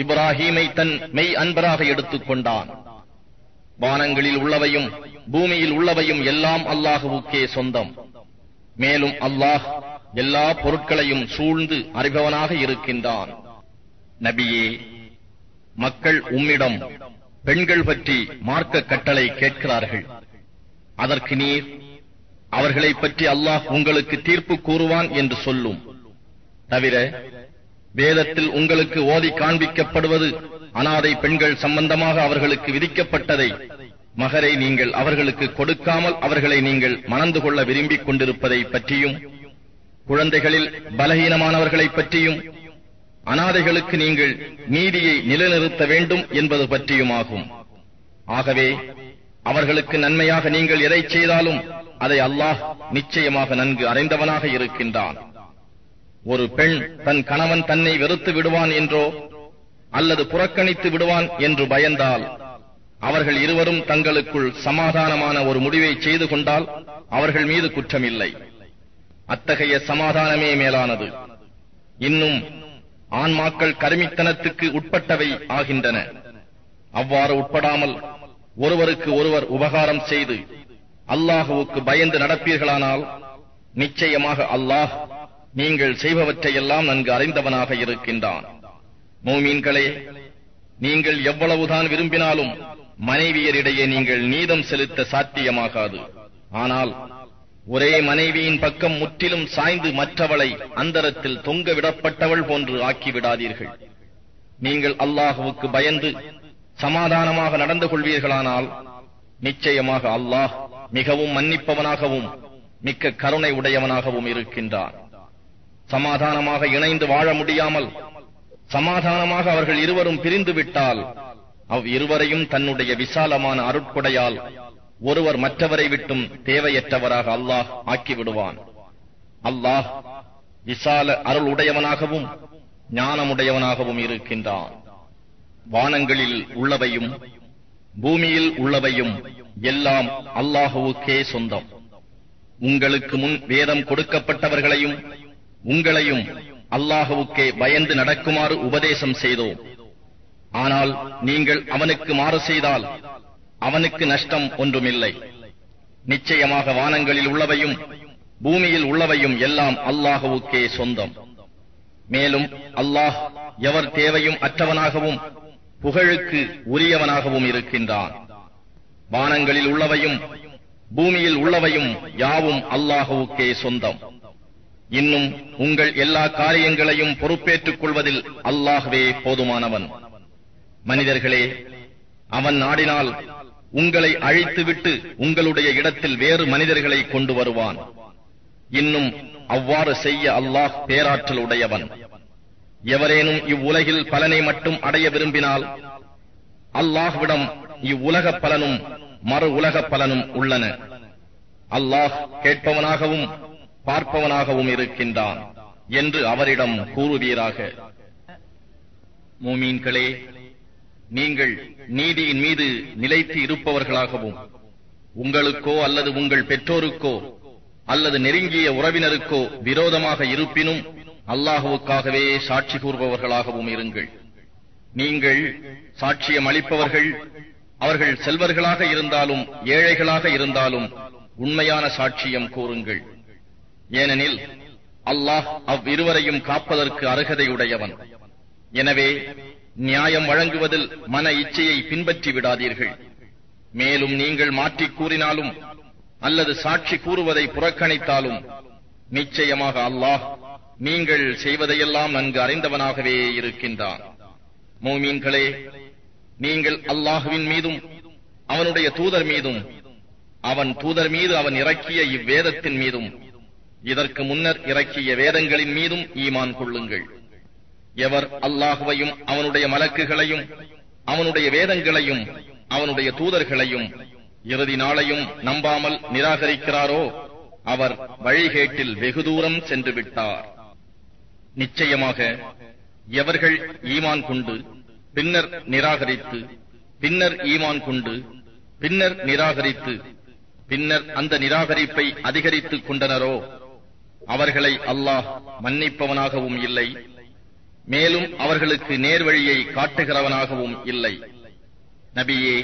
இப்ராஹீமை தன் மெய் அன்பராக எடுத்துக் கொண்டான். வானங்களில் உள்ளவையும் பூமியில் உள்ளவையும் எல்லாம் அல்லாஹுவுக்கே சொந்தம். மேலும் அல்லாஹ் எல்லா பொருட்களையும் சூழ்ந்து அறிபவனாக இருக்கின்றான். நபியே, மக்கள் உம்மிடம் பெண்கள் பற்றி மார்க்க கட்டளை கேட்கிறார்கள். அதற்கு நீர் அவர்களை பற்றி அல்லாஹ் உங்களுக்கு தீர்ப்பு கூறுவான் என்று சொல்லும். தவிர வேதத்தில் உங்களுக்கு ஓதி காண்பிக்கப்படுவது அனாதை பெண்கள் சம்பந்தமாக அவர்களுக்கு விதிக்கப்பட்டதை, மகரை நீங்கள் அவர்களுக்கு கொடுக்காமல் அவர்களை நீங்கள் மணந்து கொள்ள விரும்பிக் கொண்டிருப்பதை பற்றியும், குழந்தைகளில் பலகீனமானவர்களை பற்றியும், அனாதைகளுக்கு நீங்கள் நீதியை நிலைநிறுத்த வேண்டும் என்பது பற்றியுமாகும். ஆகவே அவர்களுக்கு நன்மையாக நீங்கள் எதை செய்தாலும் அதை அல்லாஹ் நிச்சயமாக நன்கு அறிந்தவனாக இருக்கின்றான். ஒரு பெண் தன் கணவன் தன்னை வெறுத்து விடுவான் என்றோ அல்லது புறக்கணித்து விடுவான் என்று பயந்தால், அவர்கள் இருவரும் தங்களுக்குள் சமாதானமான ஒரு முடிவை செய்து கொண்டால் அவர்கள் மீது குற்றமில்லை. அத்தகைய சமாதானமே மேலானது. இன்னும் ஆன்மாக்கள் கருமித்தனத்துக்கு உட்பட்டவை ஆகின்றன. அவ்வாறு உட்படாமல் ஒருவருக்கு ஒருவர் உபகாரம் செய்து அல்லாஹுவுக்கு பயந்து நடப்பீர்களானால் நிச்சயமாக அல்லாஹ் நீங்கள் செய்பவற்றையெல்லாம் நன்கு அறிந்தவனாக இருக்கின்றான். மூமீன்களே, நீங்கள் எவ்வளவுதான் விரும்பினாலும் மனைவியரிடையே நீங்கள் நீதம் செலுத்த சாத்தியமாகாது. ஆனால் ஒரே மனைவியின் பக்கம் முற்றிலும் சாய்ந்து மற்றவளை அந்தரத்தில் தொங்க விடப்பட்டவள் போன்று ஆக்கிவிடாதீர்கள். நீங்கள் அல்லாஹுவுக்கு பயந்து சமாதானமாக நடந்து கொள்வீர்களானால் நிச்சயமாக அல்லாஹ் மிகவும் மன்னிப்பவனாகவும் மிக்க கருணை உடையவனாகவும் இருக்கின்றான். சமாதானமாக இணைந்து வாழ முடியாமல் சமாதானமாக அவர்கள் இருவரும் பிரிந்து விட்டால் இருவரையும் தன்னுடைய விசாலமான அருட்கொடையால் ஒருவர் மற்றவரை விட்டும் தேவையற்றவராக அல்லாஹ் ஆக்கிவிடுவான். அல்லாஹ் விசால அருள் உடையவனாகவும் ஞானமுடையவனாகவும் இருக்கின்றான். வானங்களில் உள்ளவையும் பூமியில் உள்ளவையும் எல்லாம் அல்லாஹுவுக்கே சொந்தம். உங்களுக்கு முன் வேதம் கொடுக்கப்பட்டவர்களையும் உங்களையும் அல்லாஹுவுக்கே பயந்து நடக்குமாறு உபதேசம் செய்தோம். ஆனால் நீங்கள் அவனுக்கு மாறு செய்தால் அவனுக்கு நஷ்டம் ஒன்றுமில்லை. நிச்சயமாக வானங்களில் உள்ளவையும் பூமியில் உள்ளவையும் எல்லாம் அல்லாஹுவுக்கே சொந்தம். மேலும் அல்லாஹ் எவர் தேவையும் அற்றவனாகவும் புகழுக்கு உரியவனாகவும் இருக்கின்றான். வானங்களில் உள்ளவையும் பூமியில் உள்ளவையும் யாவும் அல்லாஹுவுக்கே சொந்தம். இன்னும் உங்கள் எல்லா காரியங்களையும் பொறுப்பேற்றுக் கொள்வதில் அல்லாஹ்வே போதுமானவன். மனிதர்களே, அவன் நாடினால் உங்களை அழித்துவிட்டு உங்களுடைய இடத்தில் வேறு மனிதர்களை கொண்டு வருவான். இன்னும் அவ்வாறு செய்ய அல்லாஹ் பேராற்றல் உடையவன். எவரேனும் இவ்வுலகில் பலனை மட்டும் அடைய விரும்பினால் அல்லாஹ்விடம் இவ்வுலக பலனும் மறு உலக பலனும் உள்ளன. அல்லாஹ் கேட்பவனாகவும் பார்ப்பவனாகவும் இருக்கின்றான் என்று அவரிடம் கூறுவீராக. மூமீன்களே, நீங்கள் நீதியின் மீது நிலைத்து இருப்பவர்களாகவும் உங்களுக்கோ அல்லது உங்கள் பெற்றோருக்கோ அல்லது நெருங்கிய உறவினருக்கோ விரோதமாக இருப்பினும் அல்லாஹுவுக்காகவே சாட்சி கூறுபவர்களாகவும் இருங்கள். நீங்கள் சாட்சியம் அளிப்பவர்கள் அவர்கள் செல்வர்களாக இருந்தாலும் ஏழைகளாக இருந்தாலும் உண்மையான சாட்சியம் கூறுங்கள். ஏனெனில் அல்லாஹ் அவ்விருவரையும் காப்பதற்கு அருகதையுடையவன். எனவே நியாயம் வழங்குவதில் மன இச்சையை பின்பற்றி விடாதீர்கள். மேலும் நீங்கள் மாற்றிக் கூறினாலும் அல்லது சாட்சி கூறுவதை புறக்கணித்தாலும் நிச்சயமாக அல்லாஹ் நீங்கள் செய்வதையெல்லாம் நன்கு அறிந்தவனாகவே இருக்கின்றான். மூமீன்களே, நீங்கள் அல்லாஹுவின் மீதும் அவனுடைய தூதர் மீதும் அவன் தூதர் மீது அவன் இறக்கிய இவ்வேதத்தின் மீதும் இதற்கு முன்னர் இறக்கிய வேதங்களின் மீதும் ஈமான் கொள்ளுங்கள். எவர் அல்லாஹுவையும் அவனுடைய மலக்குகளையும் அவனுடைய வேதங்களையும் அவனுடைய தூதர்களையும் இறுதி நாளையும் நம்பாமல் நிராகரிக்கிறாரோ அவர் வழிகேட்டில் வெகு தூரம் சென்று விட்டார். நிச்சயமாக எவர்கள் ஈமான் கொண்டு பின்னர் நிராகரித்து பின்னர் ஈமான் கொண்டு பின்னர் நிராகரித்து பின்னர் அந்த நிராகரிப்பை அதிகரித்துக் கொண்டனரோ அவர்களை அல்லாஹ் மன்னிப்பவனாகவும் இல்லை மேலும் அவர்களுக்கு நேர்வழியை காட்டுகிறவனாகவும் இல்லை. நபியே,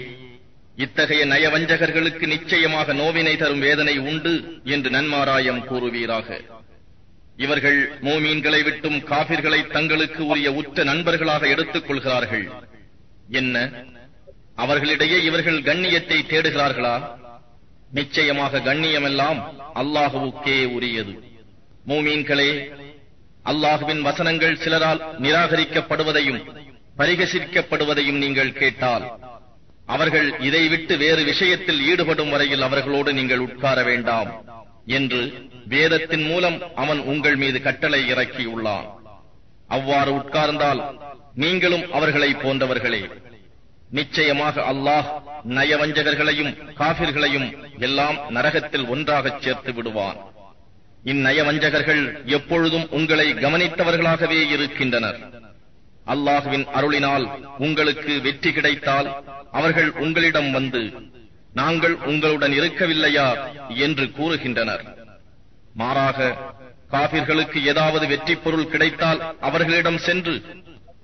இத்தகைய நயவஞ்சகர்களுக்கு நிச்சயமாக நோவினை தரும் வேதனை உண்டு என்று நன்மாராயம் கூறுவீராக. இவர்கள் மூமீன்களை விட்டும் காபிர்களை தங்களுக்கு உரிய உற்ற நண்பர்களாக எடுத்துக் கொள்கிறார்கள். என்ன, அவர்களிடையே இவர்கள் கண்ணியத்தை தேடுகிறார்களா? நிச்சயமாக கண்ணியமெல்லாம் அல்லாஹுவுக்கே உரியது. மூமீன்களே, அல்லாஹுவின் வசனங்கள் சிலரால் நிராகரிக்கப்படுவதையும் பரிகசிக்கப்படுவதையும் நீங்கள் கேட்டால், அவர்கள் இதை விட்டு வேறு விஷயத்தில் ஈடுபடும் வரையில் அவர்களோடு நீங்கள் உட்கார வேண்டாம் என்று வேதத்தின் மூலம் அவன் உங்கள் மீது கட்டளை இறக்கியுள்ளான். அவ்வாறு உட்கார்ந்தால் நீங்களும் அவர்களை போன்றவர்களே. நிச்சயமாக அல்லாஹ் நயவஞ்சகர்களையும் காபிர்களையும் எல்லாம் நரகத்தில் ஒன்றாகச் சேர்த்து விடுவான். இந்நயவஞ்சகர்கள் எப்பொழுதும் உங்களை கவனித்தவர்களாகவே இருக்கின்றனர். அல்லாஹுவின் அருளினால் உங்களுக்கு வெற்றி கிடைத்தால் அவர்கள் உங்களிடம் வந்து, நாங்கள் உங்களுடன் இருக்கவில்லையா என்று கூறுகின்றனர். மாறாக காபிர்களுக்கு ஏதாவது வெற்றி பொருள் கிடைத்தால் அவர்களிடம் சென்று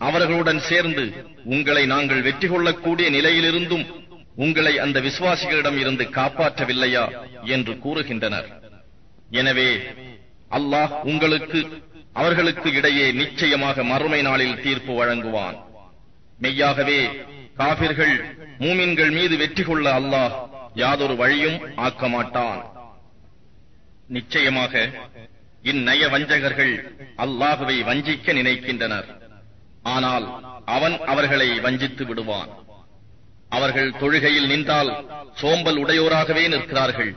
அவர்களுடன் சேர்ந்து, உங்களை நாங்கள் வெற்றி கொள்ளக்கூடிய நிலையிலிருந்தும் உங்களை அந்த விசுவாசிகளிடம் இருந்து காப்பாற்றவில்லையா என்று கூறுகின்றனர். எனவே அல்லாஹ் உங்களுக்கு அவர்களுக்கு இடையே நிச்சயமாக மறுமை நாளில் தீர்ப்பு வழங்குவான். மெய்யாகவே காபிர்கள் மூமின்கள் மீது வெற்றி கொள்ள அல்லாஹ் யாதொரு வழியும் ஆக்க மாட்டான். நிச்சயமாக இந்நய வஞ்சகர்கள் அல்லாஹுவை வஞ்சிக்க நினைக்கின்றனர். ஆனால் அவன் அவர்களை வஞ்சித்து விடுவான். அவர்கள் தொழுகையில் நின்றால் சோம்பல் உடையோராகவே நிற்கிறார்கள்.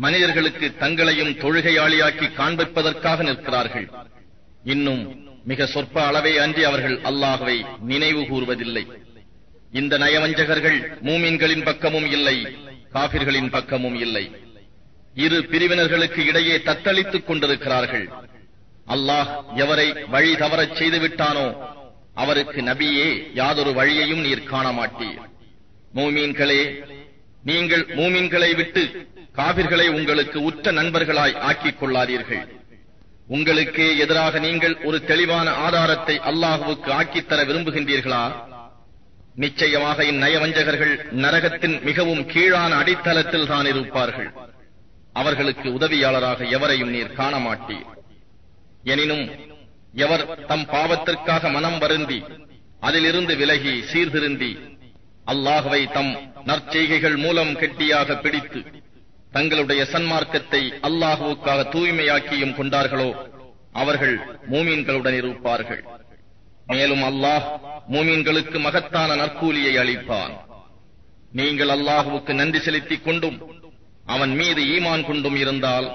மனிதர்களுக்கு தங்களையும் தொழுகையாளியாக்கி காண்பிப்பதற்காக நிற்கிறார்கள். இன்னும் மிக சொற்ப அளவே அன்றி அவர்கள் அல்லாஹுவை நினைவு கூறுவதில்லை. இந்த நயவஞ்சகர்கள் மூமின்களின் பக்கமும் இல்லை, காபிர்களின் பக்கமும் இல்லை. இரு பிரிவினர்களுக்கு இடையே தத்தளித்துக் கொண்டிருக்கிறார்கள். அல்லாஹ் எவரை வழி தவறச் செய்துவிட்டானோ அவருக்கு நபியே யாதொரு வழியையும் நீர் காண மாட்டீர். மூமீன்களே, நீங்கள் மூமீன்களை விட்டு காபிர்களை உங்களுக்கு உற்ற நண்பர்களாய் ஆக்கிக் கொள்ளாதீர்கள். உங்களுக்கு எதிராக நீங்கள் ஒரு தெளிவான ஆதாரத்தை அல்லாஹுவுக்கு ஆக்கித்தர விரும்புகின்றீர்களா? நிச்சயமாக இந்நயவஞ்சகர்கள் நரகத்தின் மிகவும் கீழான அடித்தளத்தில் தான் இருப்பார்கள். அவர்களுக்கு உதவியாளராக எவரையும் நீர் காண மாட்டீர். எனினும் எவர் தம் பாவத்திற்காக மனம் வருந்தி அதிலிருந்து விலகி சீர்திருந்தி அல்லாஹுவை தம் நற்செய்கைகள் மூலம் கெட்டியாக பிடித்து தங்களுடைய சன்மார்க்கத்தை அல்லாஹுவுக்காக தூய்மையாக்கியும் கொண்டார்களோ அவர்கள் மூமீன்களுடன் இருப்பார்கள். மேலும் அல்லாஹ் மூமீன்களுக்கு மகத்தான நற்கூலியை அளிப்பான். நீங்கள் அல்லாஹுவுக்கு நன்றி செலுத்திக் கொண்டும் அவன் மீது ஈமான் கொண்டும் இருந்தால்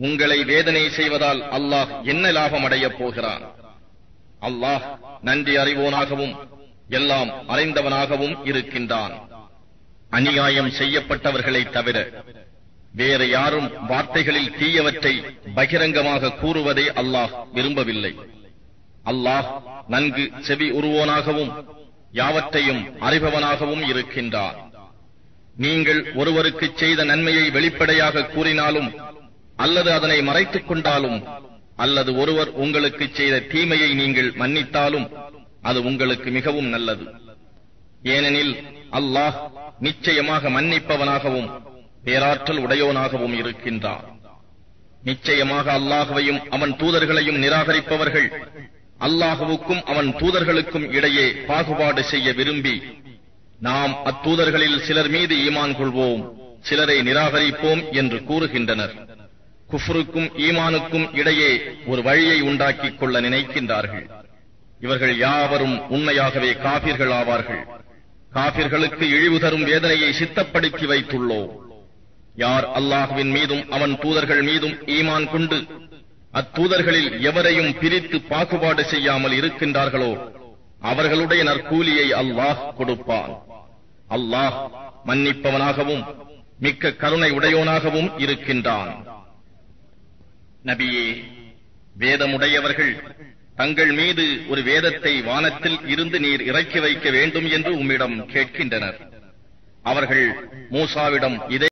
உங்களை வேதனை செய்வதால் அல்லாஹ் என்ன லாபம் அடையப் போகிறான்? அல்லாஹ் நன்றி அறிவோனாகவும் எல்லாம் அறிந்தவனாகவும் இருக்கின்றான். அநியாயம் செய்யப்பட்டவர்களை தவிர வேறு யாரும் வார்த்தைகளில் தீயவற்றை பகிரங்கமாக கூறுவதை அல்லாஹ் விரும்பவில்லை. அல்லாஹ் நன்கு செவி உருவோனாகவும் யாவற்றையும் அறிபவனாகவும் இருக்கின்றான். நீங்கள் ஒருவருக்கு செய்த நன்மையை வெளிப்படையாக கூறினாலும் அல்லது அதனை மறைத்துக் கொண்டாலும் அல்லது ஒருவர் உங்களுக்கு செய்த தீமையை நீங்கள் மன்னித்தாலும் அது உங்களுக்கு மிகவும் நல்லது. ஏனெனில் அல்லாஹ் நிச்சயமாக மன்னிப்பவனாகவும் பேராற்றல் உடையோனாகவும் இருக்கின்றான். நிச்சயமாக அல்லாஹுவையும் அவன் தூதர்களையும் நிராகரிப்பவர்கள் அல்லாஹுவுக்கும் அவன் தூதர்களுக்கும் இடையே பாகுபாடு செய்ய விரும்பி, நாம் அத்தூதர்களில் சிலர் மீது ஈமான் கொள்வோம், சிலரை நிராகரிப்போம் என்று கூறுகின்றனர். குஃப்ருக்கும் ஈமானுக்கும் இடையே ஒரு வழியை உண்டாக்கிக் கொள்ள நினைக்கின்றார்கள். இவர்கள் யாவரும் உண்மையாகவே காபிர்கள் ஆவார்கள். காபிர்களுக்கு இழிவு தரும் வேதனையை சித்தப்படுத்தி வைத்துள்ளோம். யார் அல்லாஹுவின் மீதும் அவன் தூதர்கள் மீதும் ஈமான் கொண்டு அத்தூதர்களில் எவரையும் பிரித்து பாகுபாடு செய்யாமல் இருக்கின்றார்களோ அவர்களுடைய நற்கூலியை அல்லாஹ் கொடுப்பான். அல்லாஹ் மன்னிப்பவனாகவும் மிக்க கருணை உடையோனாகவும் இருக்கின்றான். நபியே, வேதமுடையவர்கள் தங்கள் மீது ஒரு வேதத்தை வானத்தில் இருந்து நீர் இறக்கி வைக்க வேண்டும் என்று உம்மிடம் கேட்கின்றனர். அவர்கள் மூசாவிடம் இதை